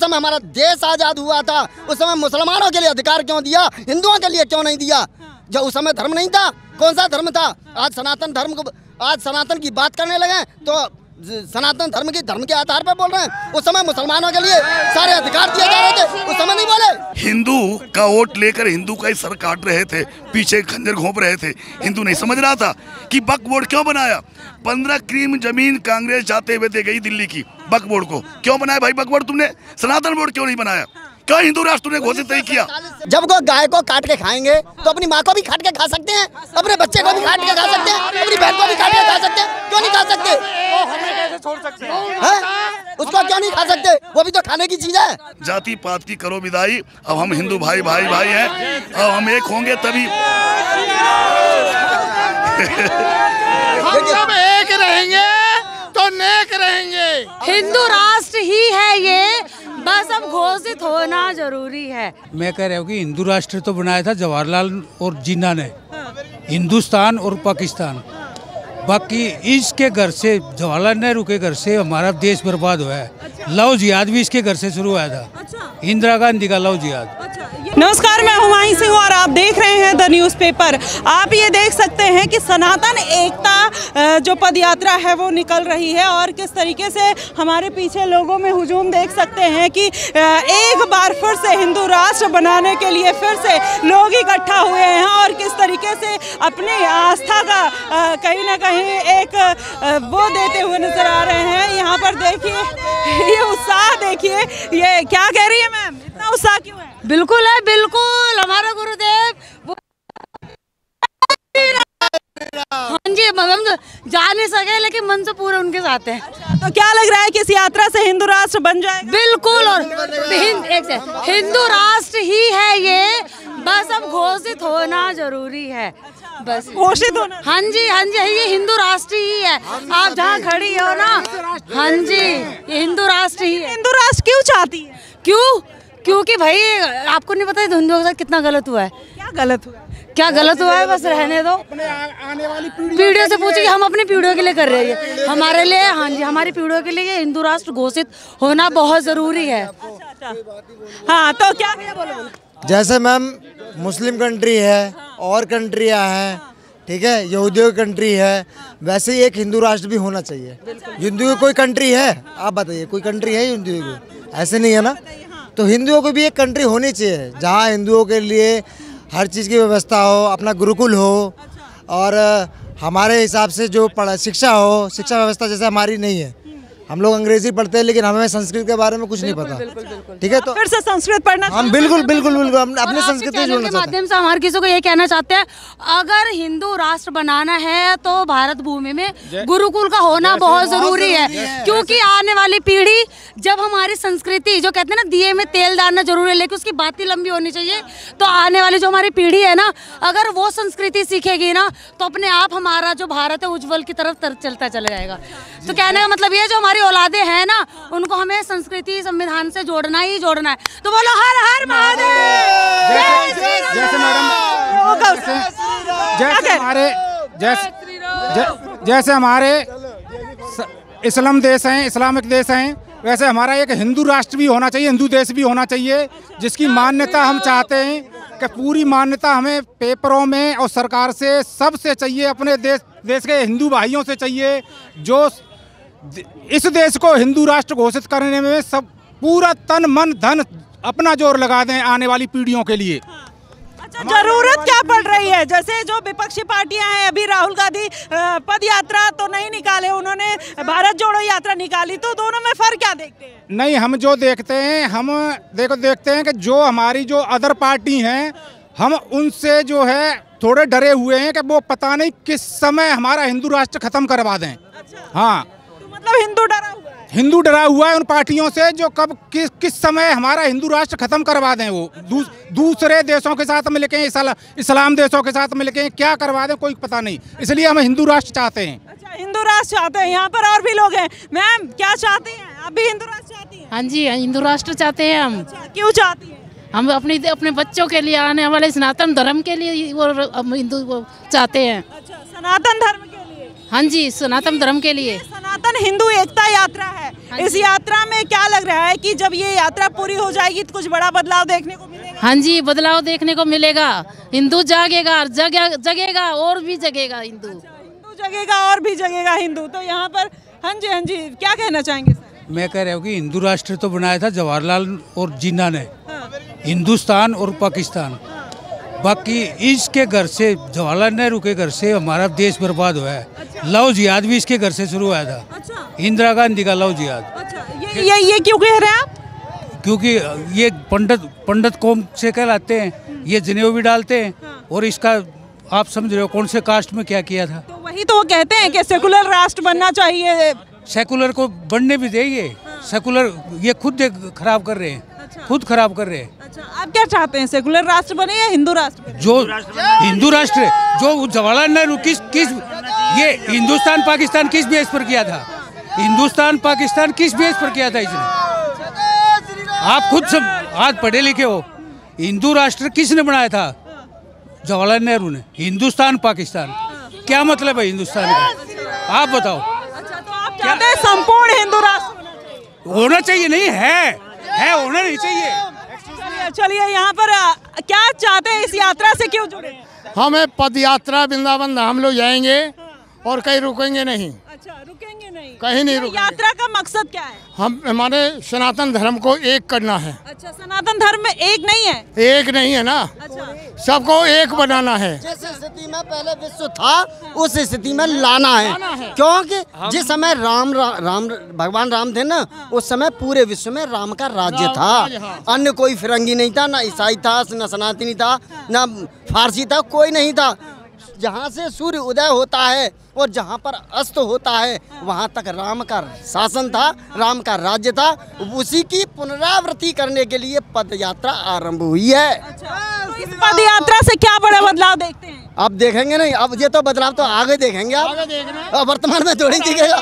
समय हमारा देश आजाद हुआ था उस समय मुसलमानों के लिए अधिकार क्यों दिया, हिंदुओं के लिए क्यों नहीं दिया? जब उस समय धर्म नहीं था, कौन सा धर्म था? आज सनातन धर्म को, आज सनातन की बात करने लगे तो सनातन धर्म के आधार पर बोल रहे हैं। उस समय मुसलमानों के लिए सारे अधिकार दिए जा रहे थे, उस समय नहीं बोले। हिंदू का वोट लेकर हिंदू का ही सर काट रहे थे, पीछे खंजर घोंप रहे थे। हिंदू नहीं समझ रहा था कि वक्फ बोर्ड क्यों बनाया। 15 क्रीम जमीन कांग्रेस जाते हुए दे गई दिल्ली की वक्फ बोर्ड को। क्यों बनाया भाई वक्फ बोर्ड तुमने? सनातन बोर्ड क्यों नहीं बनाया? क्यों हिंदू राष्ट्र ने घोषित नहीं किया? जब कोई गाय को काट के खाएंगे तो अपनी माँ को भी काट के खा सकते हैं, अपने बच्चे को भी काट के खा सकते हैं, अपनी बहन को भी काट के खा सकते हैं। क्यों नहीं खा सकते? हमें कैसे छोड़ सकते हैं? उसको क्यों नहीं खा सकते? वो भी तो खाने की चीज है। जाति पात की करो विदाई, अब हम हिंदू भाई भाई भाई हैं, अब हम एक होंगे तभी। हम सब एक रहेंगे तो नेक रहेंगे। हिंदू राष्ट्र ही है ये, बस अब घोषित होना जरूरी है। मैं कह रहा हूँ कि हिंदू राष्ट्र तो बनाया था जवाहरलाल और जिन्ना ने, हिंदुस्तान और पाकिस्तान। बाकी इसके घर से, जवाहरलाल नेहरू के घर से हमारा देश बर्बाद हुआ है। लव जिहाद भी इसके घर से शुरू हुआ था, इंदिरा गांधी का लव जिहाद। नमस्कार, मैं हुमायूं सिंह और आप देख रहे हैं द न्यूज़पेपर। आप ये देख सकते हैं कि सनातन एकता जो पदयात्रा है वो निकल रही है और किस तरीके से हमारे पीछे लोगों में हुजूम देख सकते हैं कि एक बार फिर से हिंदू राष्ट्र बनाने के लिए फिर से लोग इकट्ठा हुए हैं और किस तरीके से अपनी आस्था का कहीं ना कहीं एक वो देते हुए नजर आ रहे हैं। यहाँ पर देखिए ये उत्साह, देखिए ये क्या कह रही है मैम, इतना उत्साह क्यों है? बिल्कुल है, बिल्कुल हमारा गुरुदेव वो हाँ जी, हम जा नहीं सके लेकिन मन से पूरे उनके साथ है। तो क्या लग रहा है कि इस यात्रा से हिंदू राष्ट्र बन जाएगा? बिल्कुल, और हिंदू राष्ट्र ही है ये, बस अब घोषित होना जरूरी है। बस घोषित होना? हाँ जी, हाँ जी, ये हिंदू राष्ट्र ही है। आप जहाँ खड़ी हो ना, हाँ जी, ये हिंदू राष्ट्र ही है। हिंदू राष्ट्र क्यों चाहती है? क्यों? क्योंकि भाई आपको नहीं पता हिंदुओं के साथ कितना गलत हुआ है। क्या गलत हुआ? क्या गलत हुआ है? बस रहने दो, आने वाली पीढ़ियों से पूछिए। हम अपनी पीढ़ियों के लिए कर रहे हैं, हमारे लिए, हाँ जी, हमारी पीढ़ियों के लिए हिंदू राष्ट्र घोषित होना बहुत जरूरी है। हाँ, तो क्या बोलो? जैसे मैम मुस्लिम कंट्री है और कंट्रियां हैं, ठीक है, यहूदियों की कंट्री है, वैसे ही एक हिंदू राष्ट्र भी होना चाहिए। हिंदुओं की कोई कंट्री है? आप बताइए, कोई कंट्री है हिंदुओं की? ऐसे नहीं है ना। तो हिंदुओं को भी एक कंट्री होनी चाहिए जहाँ हिंदुओं के लिए हर चीज़ की व्यवस्था हो, अपना गुरुकुल हो और हमारे हिसाब से जो शिक्षा हो, शिक्षा व्यवस्था जैसे हमारी नहीं है। हम लोग अंग्रेजी पढ़ते हैं लेकिन हमें संस्कृत के बारे में कुछ नहीं पता, ठीक है। तो फिर से संस्कृत पढ़ना हम बिल्कुल बिल्कुल बिल्कुल हम अपने संस्कृति जोड़ना के माध्यम से हमारे किसी को ये कहना चाहते हैं, अगर हिंदू राष्ट्र बनाना है तो भारत भूमि में गुरुकुल का होना बहुत जरूरी है। क्योंकि आने वाली पीढ़ी, जब हमारी संस्कृति जो कहते हैं ना दिए में तेल डालना जरूरी है लेकिन उसकी बात ही लंबी होनी चाहिए, तो आने वाली जो हमारी पीढ़ी है ना, अगर वो संस्कृति सीखेगी ना तो अपने आप हमारा जो भारत है उज्जवल की तरफ चलता चला जाएगा। तो कहने का मतलब ये, जो हमारी औलादे हैं ना, उनको हमें संस्कृति संविधान से जोड़ना ही जोड़ना है। तो बोलो हर हर महादेव। जैसे हमारे इस्लाम देश हैं, इस्लामिक देश हैं, वैसे हमारा एक हिंदू राष्ट्र भी होना चाहिए, हिंदू देश भी होना चाहिए, जिसकी मान्यता हम चाहते हैं कि पूरी मान्यता हमें पेपरों में और सरकार से सबसे चाहिए, अपने देश के हिंदू भाइयों से चाहिए, जो इस देश को हिंदू राष्ट्र घोषित करने में सब पूरा तन मन धन अपना जोर लगा दें आने वाली पीढ़ियों के लिए। अच्छा, जरूरत क्या पड़ रही है? जैसे जो विपक्षी पार्टियां हैं, अभी राहुल गांधी पद यात्रा तो नहीं निकाले, उन्होंने भारत जोड़ो यात्रा निकाली, तो दोनों में फर्क क्या देखते हैं? नहीं, हम जो देखते हैं, हम देखते हैं कि जो हमारी जो अदर पार्टी हैं, हम उनसे जो है थोड़े डरे हुए हैं कि वो पता नहीं किस समय हमारा हिंदू राष्ट्र खत्म करवा दें। हाँ, मतलब हिंदू डरा हुआ है उन पार्टियों से, जो कब किस समय हमारा हिंदू राष्ट्र खत्म करवा दें। वो दूसरे देशों के साथ मिलके, इस्लाम देशों के साथ मिलके क्या करवा दें, कोई पता नहीं। इसलिए हम हिंदू राष्ट्र चाहते हैं। अच्छा, हिंदू राष्ट्र चाहते हैं। यहाँ पर और भी लोग हैं। मैम, क्या चाहती हैं आप? भी हिंदू राष्ट्र चाहती हैं? हाँ जी, हिंदू राष्ट्र चाहते हैं हम। अच्छा, क्यों चाहती हैं? हम अपने बच्चों के लिए, आने वाले सनातन धर्म के लिए वो हिंदू चाहते हैं। अच्छा, सनातन धर्म के लिए? हाँ जी, सनातन धर्म के लिए। सनातन हिंदू एकता यात्रा है, इस यात्रा में क्या लग रहा है कि जब ये यात्रा पूरी हो जाएगी तो कुछ बड़ा बदलाव देखने को मिलेगा? हाँ जी, बदलाव देखने को मिलेगा। हिंदू जागेगा, जगेगा और भी जगेगा हिंदू। हिंदू जगेगा और भी जगेगा हिंदू। तो यहाँ पर हाँ जी, क्या कहना चाहेंगे सर? मैं कह रहा हूँ कि हिंदू राष्ट्र तो बनाया था जवाहरलाल और जिन्ना ने, हिंदुस्तान और पाकिस्तान। बाकी इसके घर से, जवाहरलाल नेहरू के घर से हमारा देश बर्बाद हुआ है। लव जिहाद भी इसके घर से शुरू हुआ था। इंदिरा गांधी का लव जिहाद। ये क्यों कह रहे हैं आप? क्योंकि ये पंडित कौम से कहलाते हैं, ये जनेऊ भी डालते हैं, और इसका आप समझ रहे हो कौन से कास्ट में क्या किया था। तो वही तो वो कहते हैं कि सेकुलर राष्ट्र बनना चाहिए। सेकुलर को बनने भी देंगे, सेकुलर ये खुद खराब कर रहे हैं, खुद खराब कर रहे हैं। अच्छा, आप क्या चाहते हैं, सेकुलर राष्ट्र बने या हिंदू राष्ट्र बने? जो हिंदू राष्ट्र, जो जवाहरलाल नेहरू किस ये हिंदुस्तान पाकिस्तान किस बेस पर किया था? हिंदुस्तान पाकिस्तान किस बेस पर किया था इसने? आप खुद सब आज पढ़े लिखे हो। हिंदू राष्ट्र किसने बनाया था? जवाहरलाल नेहरू ने। हिंदुस्तान पाकिस्तान क्या मतलब है हिंदुस्तान का? आप बताओ। अच्छा, तो आप चाहते हैं संपूर्ण हिंदू राष्ट्र होना चाहिए? नहीं है होना नहीं चाहिए। चलिए यहाँ पर क्या चाहते हैं, इस यात्रा से क्यों जुड़े? हमें पद यात्रा वृंदावन धाम लोग जाएंगे और कहीं रुकेंगे नहीं। अच्छा, रुकेंगे नहीं? कहीं नहीं रुकेंगे। यात्रा का मकसद क्या है? हमारे सनातन धर्म को एक करना है। अच्छा, सनातन धर्म में एक नहीं है? एक नहीं है ना। अच्छा, सबको एक बनाना है। जिस स्थिति में पहले विश्व था उस स्थिति में लाना है, क्योंकि जिस समय भगवान राम थे ना, उस समय पूरे विश्व में राम का राज्य था। अन्य कोई फिरंगी नहीं था, ना ईसाई था, ना सनातनी था, ना फारसी था, कोई नहीं था। जहाँ से सूर्य उदय होता है और जहाँ पर अस्त होता है वहाँ तक राम का शासन था, राम का राज्य था। उसी की पुनरावृत्ति करने के लिए पद यात्रा आरंभ हुई है। तो इस पद यात्रा से क्या बड़ा बदलाव देखते हैं? अब देखेंगे नहीं, अब ये तो बदलाव तो आगे देखेंगे आप, वर्तमान में थोड़ी दिखेगा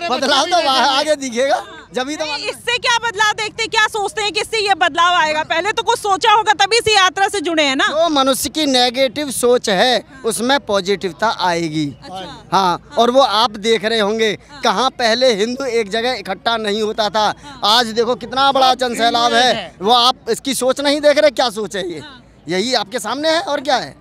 बदलाव, तो आगे दिखेगा जब ही तो। इससे क्या बदलाव देखते हैं, क्या सोचते हैं कि इससे ये बदलाव आएगा? पहले तो कुछ सोचा होगा तभी इस यात्रा से जुड़े हैं ना। जो मनुष्य की नेगेटिव सोच है उसमें पॉजिटिवता आएगी। हाँ, और वो आप देख रहे होंगे कहाँ पहले हिंदू एक जगह इकट्ठा नहीं होता था, आज देखो कितना बड़ा जन सैलाब है। वो आप इसकी सोच नहीं देख रहे, क्या सोच है ये? यही आपके सामने है, और क्या है?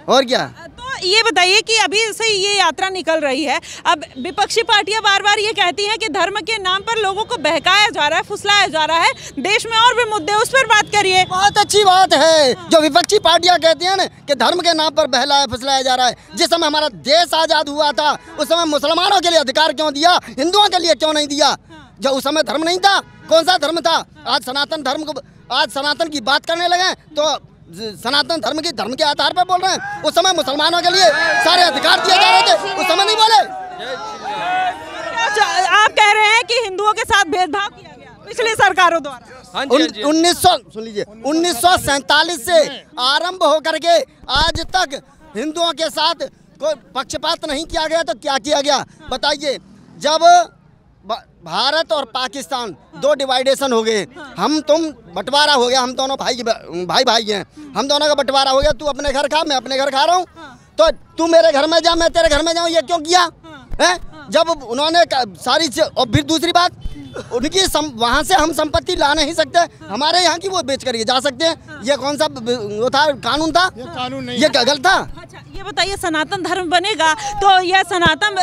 और क्या? तो ये बताइए कि अभी से ये यात्रा निकल रही है, अब विपक्षी पार्टियां बार बार ये कहती हैं कि धर्म के नाम पर लोगों को बहकाया जा रहा है, फुसलाया जा रहा है, देश में और भी मुद्दे, उस पर बात करिए। बहुत अच्छी बात है जो विपक्षी पार्टियां कहती हैं ना कि धर्म के नाम पर बहलाया फुसलाया जा रहा है। जिस समय हमारा देश आजाद हुआ था उस समय मुसलमानों के लिए अधिकार क्यों दिया, हिंदुओं के लिए क्यों नहीं दिया? जब उस समय धर्म नहीं था, कौन सा धर्म था? आज सनातन की बात करने लगे तो सनातन धर्म के आधार पर बोल रहे हैं। उस समय मुसलमानों के लिए सारे अधिकार दिए जा रहे थे, उस समय नहीं बोले। आप कह रहे हैं कि हिंदुओं के साथ भेदभाव किया गया पिछली सरकारों द्वारा? 1947 से आरंभ होकर के आज तक हिंदुओं के साथ कोई पक्षपात नहीं किया गया। तो क्या किया गया बताइए? जब भारत और पाकिस्तान दो डिवाइडेशन हो गए, हम तुम बंटवारा हो गया, हम दोनों भाई हैं, हम दोनों का बंटवारा हो गया। तू अपने घर खा, मैं अपने घर खा रहा हूँ, तो तू मेरे घर में जा, मैं तेरे घर में जाऊँ, ये क्यों किया है? जब उन्होंने सारी और फिर दूसरी बात, उनकी वहाँ से हम संपत्ति ला नहीं सकते, हमारे यहाँ की वो बेच कर जा सकते हैं। ये कौन सा वो था, कानून था? ये कानून नहीं, ये गलत था। अच्छा, ये बताइए, सनातन धर्म बनेगा तो यह सनातन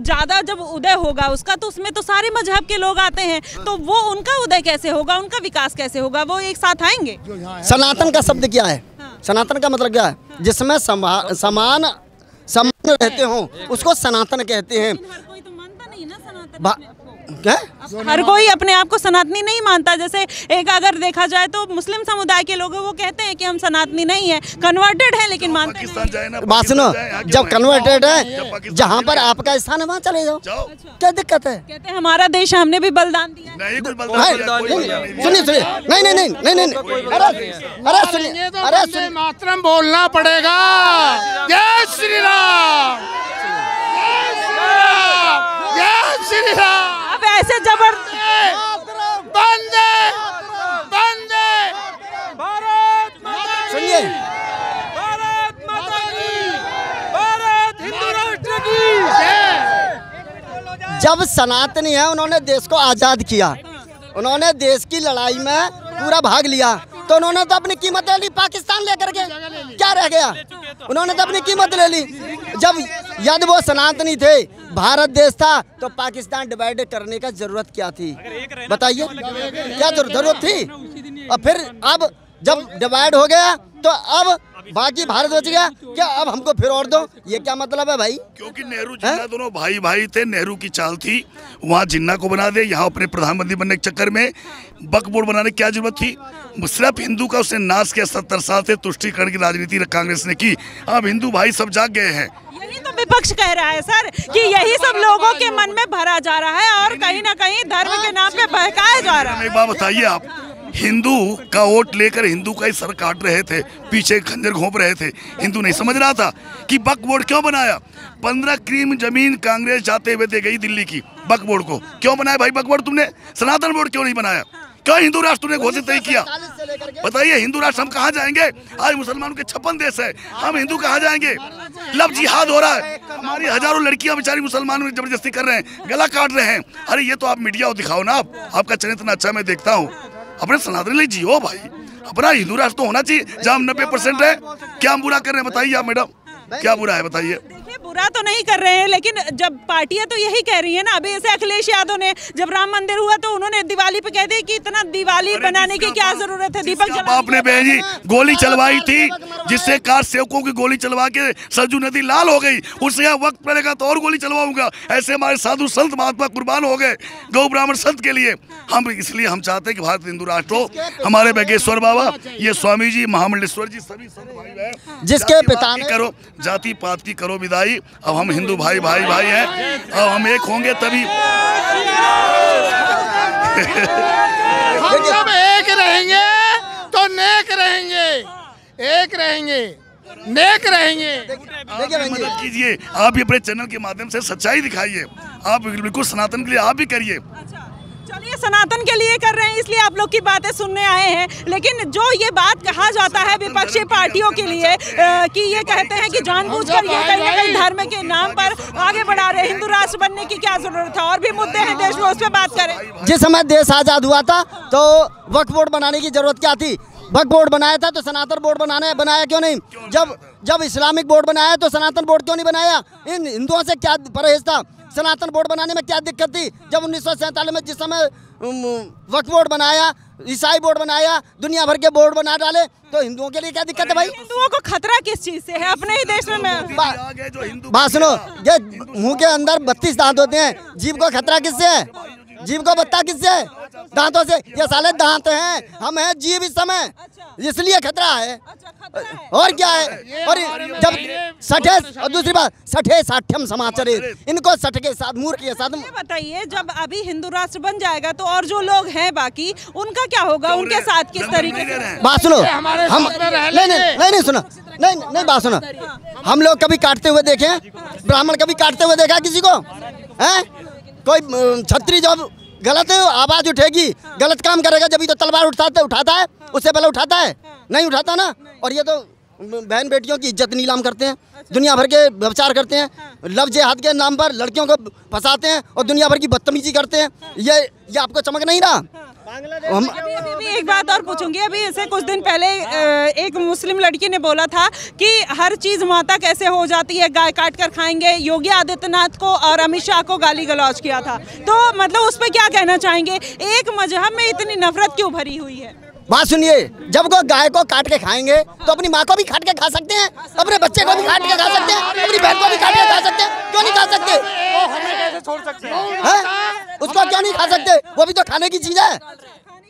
ज्यादा जब उदय होगा उसका, तो उसमें तो सारे मजहब के लोग आते हैं, तो वो उनका उदय कैसे होगा, उनका विकास कैसे होगा? वो एक साथ आएंगे? सनातन का शब्द क्या है? सनातन का मतलब क्या है? जिसमें समान रहते हो उसको सनातन कहते हैं। कोई तो मानता नहीं ना सनातन। क्या? हर कोई अपने आप को सनातनी नहीं मानता। जैसे एक अगर देखा जाए तो मुस्लिम समुदाय के लोग वो कहते हैं कि हम सनातनी नहीं है, कन्वर्टेड है, लेकिन मानते नहीं। बात सुनो, जब कन्वर्टेड है, जहाँ पर आपका स्थान है वहाँ चले जाओ, क्या दिक्कत है? कहते हैं हमारा देश, हमने भी बलिदान दिया। सुनिए नहीं, अरे सुनिए, मातरम बोलना पड़ेगा। जय श्री राम, जय श्री राम। अब ऐसे जबरदस्त बंदे भारत सुनिए, भारत माता की, भारत हिंदू राष्ट्र की। जब सनातनी है उन्होंने देश को आज़ाद किया, उन्होंने देश की लड़ाई में पूरा भाग लिया, तो उन्होंने तो अपनी कीमत ले ली पाकिस्तान लेकर के, क्या रह गया? उन्होंने तो अपनी कीमत ले ली। जब यदि वो सनातनी थे, भारत देश था, तो पाकिस्तान डिवाइड करने का जरूरत क्या थी? बताइए, क्या जरूरत थी? और फिर अब जब डिवाइड हो गया तो अब बाकी भारत बच गया, क्या अब हमको फिर और दो? ये क्या मतलब है भाई? क्योंकि नेहरू जिन्ना दोनों भाई भाई थे, नेहरू की चाल थी वहाँ जिन्ना को बना दे, यहाँ अपने प्रधानमंत्री बनने के चक्कर में वक्फ बोर्ड बनाने की क्या जरूरत थी? सिर्फ हिंदू का उसने नाश किया, 70 साल से तुष्टीकरण की राजनीति कांग्रेस ने की। अब हिंदू भाई सब जाग गए हैं। यही तो विपक्ष कह रहा है सर कि यही सब लोगों के मन में भरा जा रहा है और कहीं ना कहीं धर्म के नाम पे बहकाया जा रहा है। एक बात बताइए, आप हिंदू का वोट लेकर हिंदू का ही सर काट रहे थे, पीछे खंजर घोंप रहे थे। हिंदू नहीं समझ रहा था कि वक्फ बोर्ड क्यों बनाया। 15 क्रीम जमीन कांग्रेस जाते हुए दे गई दिल्ली की। वक्फ बोर्ड को क्यों बनाया भाई? वक्फ बोर्ड तुमने सनातन बोर्ड क्यों नहीं बनाया? क्यों हिंदू राष्ट्र तुमने घोषित नहीं किया? बताइए, हिंदू राष्ट्र हम कहाँ जाएंगे? आज मुसलमानों के 56 देश है, हम हिंदू कहाँ जाएंगे? लव जिहाद हो रहा है, हमारी हजारों लड़कियां बेचारी मुसलमानों की जबरदस्ती कर रहे हैं, गला काट रहे हैं। अरे ये तो आप मीडिया को दिखाओ ना, आपका चरित्र इतना अच्छा मैं देखता हूँ। अपने सनातन लिए जियो भाई, अपना हिंदू राष्ट्र तो होना चाहिए जहाँ 90% है। क्या हम बुरा कर रहे हैं बताइए आप मैडम, क्या बुरा है बताइए? देखिए, बुरा तो नहीं कर रहे हैं, लेकिन जब पार्टियां तो यही कह रही है ना। अभी ऐसे अखिलेश यादव ने जब राम मंदिर हुआ तो उन्होंने दिवाली पे कह दिया कि इतना दिवाली बनाने की क्या जरूरत है? दीपक बाप ने बहन जी गोली चलवाई थी, जिससे कार सेवकों की गोली चलवा के सरजू नदी लाल हो गई। उससे वक्त पड़ेगा तो और गोली चलवाऊंगा। ऐसे हमारे साधु संत महात्मा कुर्बान हो गए गौ ब्राह्मण संत के लिए। हम इसलिए हम चाहते हैं कि भारत हिंदू राष्ट्र हो। हमारे बागेश्वर बाबा, ये स्वामी जी, महामंडलेश्वर जी, सभी संत भाई बहन, जिसके पिता ने करो जाति पात की करो विदाई। अब हम हिंदू भाई भाई भाई हैं, अब हम एक होंगे तभी। हम सब एक रहेंगे तो नेक रहेंगे, एक रहेंगे नेक रहेंगे। देखिए मदद कीजिए, आप भी अपने चैनल के माध्यम से सच्चाई दिखाइए। आप बिल्कुल सनातन के लिए आप भी करिए। चलिए, सनातन के लिए कर रहे हैं इसलिए आप लोग की बातें सुनने आए हैं, लेकिन जो ये बात कहा जाता है विपक्षी पार्टियों के लिए कि ये कहते हैं कि जानबूझकर ये कहीं ना कहीं धर्म के नाम पर आगे बढ़ा रहे, हिंदू राष्ट्र बनने की क्या जरूरत है? और भी मुद्दे हैं देश में, उस पर बात करें। जिस समय देश आजाद हुआ था तो वक्फ बोर्ड बनाने की जरूरत क्या थी? वक्फ बोर्ड बनाया था तो सनातन बोर्ड बनाया क्यों नहीं? जब इस्लामिक बोर्ड बनाया तो सनातन बोर्ड क्यों नहीं बनाया? इन हिंदुओं से क्या परहेज था? सनातन बोर्ड बनाने में क्या दिक्कत थी? जब 1947 में जिस समय वक्फ बोर्ड बनाया, ईसाई बोर्ड बनाया, दुनिया भर के बोर्ड बना डाले, तो हिंदुओं के लिए क्या दिक्कत है भाई? हिंदुओं को खतरा किस चीज से है? अपने ही देश में बात सुनो, ये मुंह के अंदर 32 दांत होते हैं, जीभ को खतरा किससे है? जीभ को बत्ता किससे है? दांतों से। ये साले दांत हैं, हम हैं जीभ इस समय, इसलिए खतरा है। और क्या है? और जब सठे, और दूसरी बात सठे साठ्यम समाचारे, इनको सठ के साथ मूर्ख के साथ। बताइए, जब अभी हिंदू राष्ट्र बन जाएगा तो और जो लोग हैं बाकी, उनका क्या होगा? उनके साथ किस तरीके से? बात सुनो, हम नहीं सुनो, नहीं बात सुनो। हम लोग कभी काटते हुए देखे? ब्राह्मण कभी काटते हुए देखा किसी को? है कोई छत्री जब गलत आवाज उठेगी, गलत काम करेगा, जब तो तलवार उठाता है, उससे पहले उठाता है? नहीं उठाता ना। और ये तो बहन बेटियों की इज्जत नीलाम करते हैं, दुनिया भर के व्यभिचार करते हैं, लव जिहाद के नाम पर लड़कियों को फंसाते हैं और दुनिया भर की बदतमीजी करते हैं। ये आपको चमक नहीं रहा? अभी एक बात और पूछूंगी। अभी ऐसे कुछ दिन पहले एक मुस्लिम लड़की ने बोला था कि हर चीज माता कैसे हो जाती है, गाय काट कर खाएंगे। योगी आदित्यनाथ को और अमित शाह को गाली गलौज किया था, तो मतलब उस पर क्या कहना चाहेंगे? एक मजहब में इतनी नफरत क्यों भरी हुई है? बात सुनिए, जब को गाय को काट के खाएंगे तो अपनी माँ को भी काट के खा सकते हैं, अपने बच्चे को भी काट के खा सकते हैं, अपनी बहन को भी काट के खा सकते हैं, क्यों नहीं खा सकते? हमें कैसे छोड़ सकते हैं? उसको क्यों नहीं खा सकते? वो भी तो खाने की चीज है।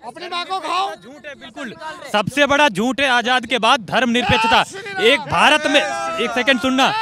अपनी माँ को खाओ। झूठ है, बिल्कुल सबसे बड़ा झूठ है आजाद के बाद धर्मनिरपेक्षता। एक भारत में, एक सेकंड सुनना,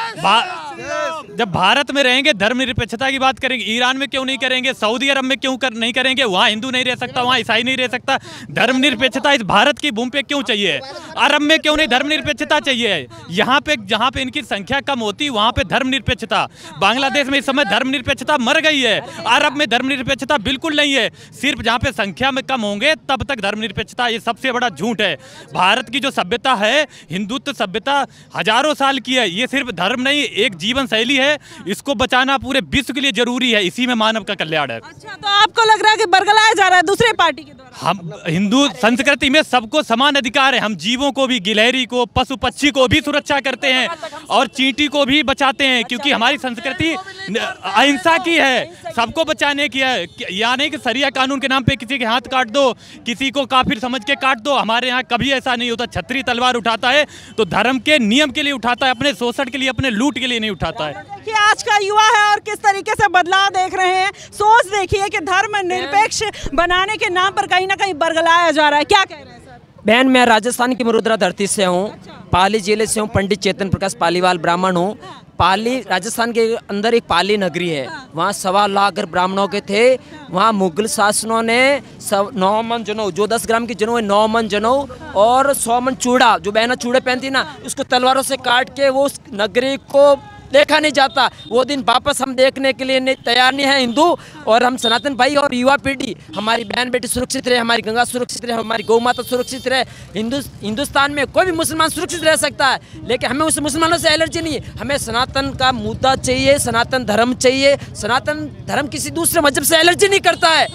जब भारत में रहेंगे धर्मनिरपेक्षता की बात करेंगे, ईरान में क्यों नहीं करेंगे? सऊदी अरब में क्यों नहीं करेंगे? वहाँ हिंदू नहीं रह सकता, वहाँ ईसाई नहीं रह सकता। धर्मनिरपेक्षता इस भारत की भूमि पे क्यों चाहिए? अरब में क्यों नहीं धर्मनिरपेक्षता चाहिए? यहाँ पे जहाँ पे इनकी संख्या कम होती वहाँ पे धर्मनिरपेक्षता। बांग्लादेश में इस समय धर्मनिरपेक्षता मर गई है, अरब में धर्मनिरपेक्षता बिल्कुल नहीं है। सिर्फ जहाँ पे संख्या में कम होंगे तब तक धर्मनिरपेक्षता, ये सबसे बड़ा झूठ है। भारत की जो सभ्यता है, हिंदुत्व सभ्यता हजारों साल की है। ये सिर्फ धर्म नहीं, एक जीवन शैली है, इसको बचाना पूरे विश्व के लिए जरूरी है, इसी में मानव का कल्याण है। अच्छा, तो आपको लग रहा है कि बरगलाया जा रहा है दूसरे पार्टी के द्वारा? हम हिंदू संस्कृति में सबको समान अधिकार है, हम जीवों को भी, गिलहरी को, पशु पक्षी को भी सुरक्षा करते हैं और चींटी को भी बचाते हैं, क्योंकि हमारी संस्कृति अहिंसा की है, सबको बचाने की है। यानी कि शरिया कानून के नाम पे किसी के हाथ काट दो, किसी को काफिर समझ के काट दो, हमारे यहाँ कभी ऐसा नहीं होता। छतरी तलवार उठाता है तो धर्म के नियम के लिए उठाता है, अपने शोषण के लिए, अपने लूट के लिए नहीं उठाता है। कि आज का युवा है और किस तरीके से बदलाव देख रहे हैं, सोच देखिए कि धर्म निरपेक्ष बनाने के नाम पर कहीं ना कहीं बरगलाया जा रहा है। क्या कह रहे हैं सर? बहन, मैं राजस्थान की मरुद्रा धरती से हूँ, पाली जिले से हूँ, पंडित चेतन प्रकाश पालीवाल ब्राह्मण हूँ। पाली राजस्थान के अंदर एक पाली नगरी है, वहाँ 1.25 लाख ब्राह्मणों के थे। वहाँ मुगल शासनों ने 9 मन जनेऊ, जो 10 ग्राम की जनेऊ है, 9 मन जनेऊ और 100 मन चूड़ा, जो बहना चूड़े पहनती ना, उसको तलवारों से काट के वो उस नगरी को देखा नहीं जाता। वो दिन वापस हम देखने के लिए तैयार नहीं है हिंदू और हम सनातन भाई और युवा पीढ़ी, हमारी बहन बेटी सुरक्षित रहे, हमारी गंगा सुरक्षित रहे, हमारी गौ माता सुरक्षित रहे। हिंदुस्तान में कोई भी मुसलमान सुरक्षित रह सकता है, लेकिन हमें उस मुसलमानों से एलर्जी नहीं है। हमें सनातन का मुद्दा चाहिए, सनातन धर्म चाहिए। सनातन धर्म किसी दूसरे मजहब से एलर्जी नहीं करता है,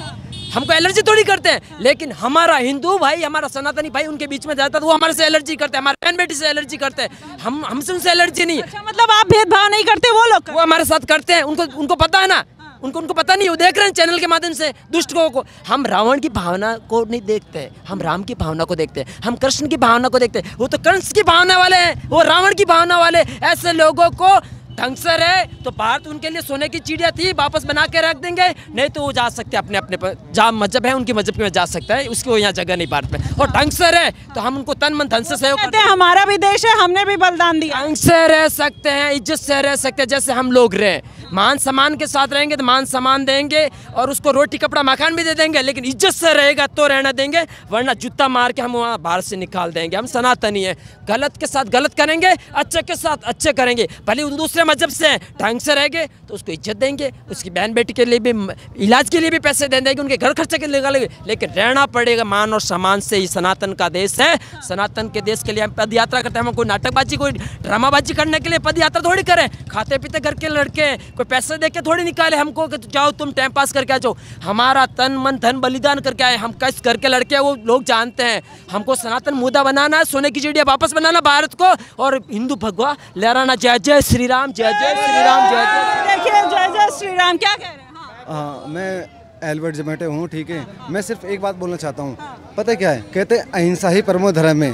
हमको एलर्जी थोड़ी करते हैं, लेकिन हमारा हिंदू भाई, हमारा सनातनी भाई उनके बीच में जाता है तो वो हमारे से एलर्जी करते हैं, हमारे बहन बेटी से एलर्जी करते हैं। हमसे उनसे एलर्जी नहीं है। अच्छा, मतलब आप भेदभाव नहीं करते, वो लोग वो हमारे साथ करते हैं, उनको पता है ना, उनको पता नहीं, वो देख रहे हैं चैनल के माध्यम से दुष्ट को। हम रावण की भावना को नहीं देखते, हम राम की भावना को देखते हैं, हम कृष्ण की भावना को देखते हैं। वो तो कंस की भावना वाले हैं, वो रावण की भावना वाले। ऐसे लोगों को ढंग से रहे तो भारत उनके लिए सोने की चिड़िया थी, वापस बना के रख देंगे, नहीं तो वो जा सकते अपने अपने पर, जहाँ मजहब है उनकी मजहब में जा सकता है, उसको यहाँ जगह नहीं भारत में। और ढंग से रहे तो हम उनको तन मन धन से सहयोग करते हैं। हमारा भी देश है, हमने भी बलिदान दिया। ढंग से रह सकते हैं, इज्जत से रह सकते हैं, जैसे हम लोग रहे। मान सम्मान के साथ रहेंगे तो मान सम्मान देंगे और उसको रोटी कपड़ा मकान भी दे देंगे, लेकिन इज्जत से रहेगा तो रहना देंगे, वरना जूता मार के हम वहाँ भारत से निकाल देंगे। हम सनातनी है, गलत के साथ गलत करेंगे, अच्छे के साथ अच्छे करेंगे। भले दूसरे मजहब से ढंग से रहेंगे तो उसको इज्जत देंगे, उसकी बहन बेटी के लिए भी इलाज के लिए भी पैसे दे देंगे, उनके घर खर्चे के लिए निकालेंगे, लेकिन रहना पड़ेगा मान और सम्मान से। ही सनातन का देश है, सनातन के देश के लिए हम पद यात्रा करते हैं। हम कोई नाटकबाजी, कोई ड्रामाबाजी करने के लिए पद यात्रा थोड़ी करें। खाते पीते घर के लड़के कोई पैसे दे के थोड़ी निकाले हमको कि जाओ तुम टाइम पास करके आ जाओ। हमारा तन मन धन बलिदान करके आए, हम किस घर के लड़के हैं वो लोग जानते हैं। हमको सनातन मुद्दा बनाना है, सोने की चिड़िया वापस बनाना भारत को, और हिंदू भगवा लहराना। जय जय श्री राम, जय जय श्री राम, जय जय। देखिए, जय जय श्री राम। क्या कह रहे हैं? हाँ, मैं एल्बर्ट जमेटे हूँ, ठीक है। मैं सिर्फ एक बात बोलना चाहता हूँ, पता है क्या है, कहते हैं अहिंसा ही परमो धर्म है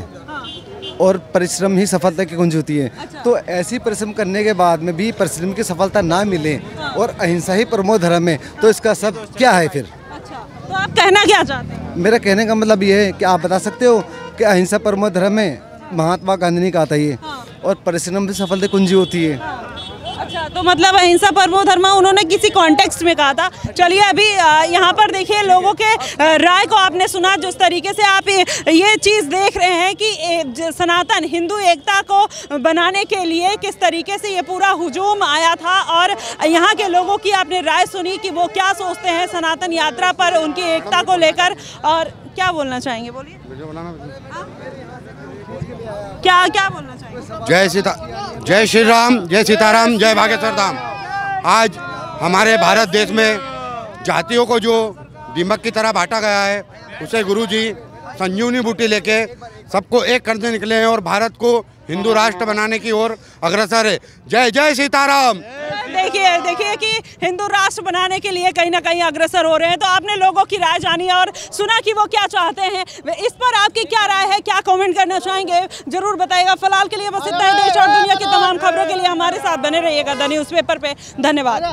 और परिश्रम ही सफलता की कुंजी होती है। तो ऐसी परिश्रम करने के बाद में भी परिश्रम की सफलता ना मिले और अहिंसा ही परमो धर्म है, तो इसका सब क्या है फिर? तो आप कहना क्या चाहते हैं? मेरा कहने का मतलब ये है कि आप बता सकते हो कि अहिंसा परमो धर्म है, महात्मा गांधी ने कहा था ये, और परिश्रम भी सफलता कुंजी होती है। अच्छा, तो मतलब अहिंसा परमो धर्म उन्होंने किसी कॉन्टेक्स्ट में कहा था। चलिए, अभी यहाँ पर देखिए लोगों के राय को आपने सुना। जिस तरीके से आप ये चीज़ देख रहे हैं कि सनातन हिंदू एकता को बनाने के लिए किस तरीके से ये पूरा हुजूम आया था, और यहाँ के लोगों की आपने राय सुनी कि वो क्या सोचते हैं सनातन यात्रा पर, उनकी एकता को लेकर। और क्या बोलना चाहेंगे, बोलिए। क्या बोलना चाहेंगे? जय श्री राम, जय सीताराम, जय भागेश्वर धाम। आज हमारे भारत देश में जातियों को जो दीमक की तरह बांटा गया है, उसे गुरुजी संजीवनी बूटी लेके सबको एक करने निकले हैं और भारत को हिंदू राष्ट्र बनाने की ओर अग्रसर है। जय जय सीताराम। देखिए कि हिंदू राष्ट्र बनाने के लिए कहीं ना कहीं अग्रसर हो रहे हैं। तो आपने लोगों की राय जानी और सुना कि वो क्या चाहते हैं। इस पर आपकी क्या राय है, क्या कमेंट करना चाहेंगे, जरूर बताइएगा। फिलहाल के लिए बस इतना ही। देश और दुनिया की तमाम खबरों के लिए हमारे साथ बने रहिएगा द न्यूज़पेपर पे। धन्यवाद।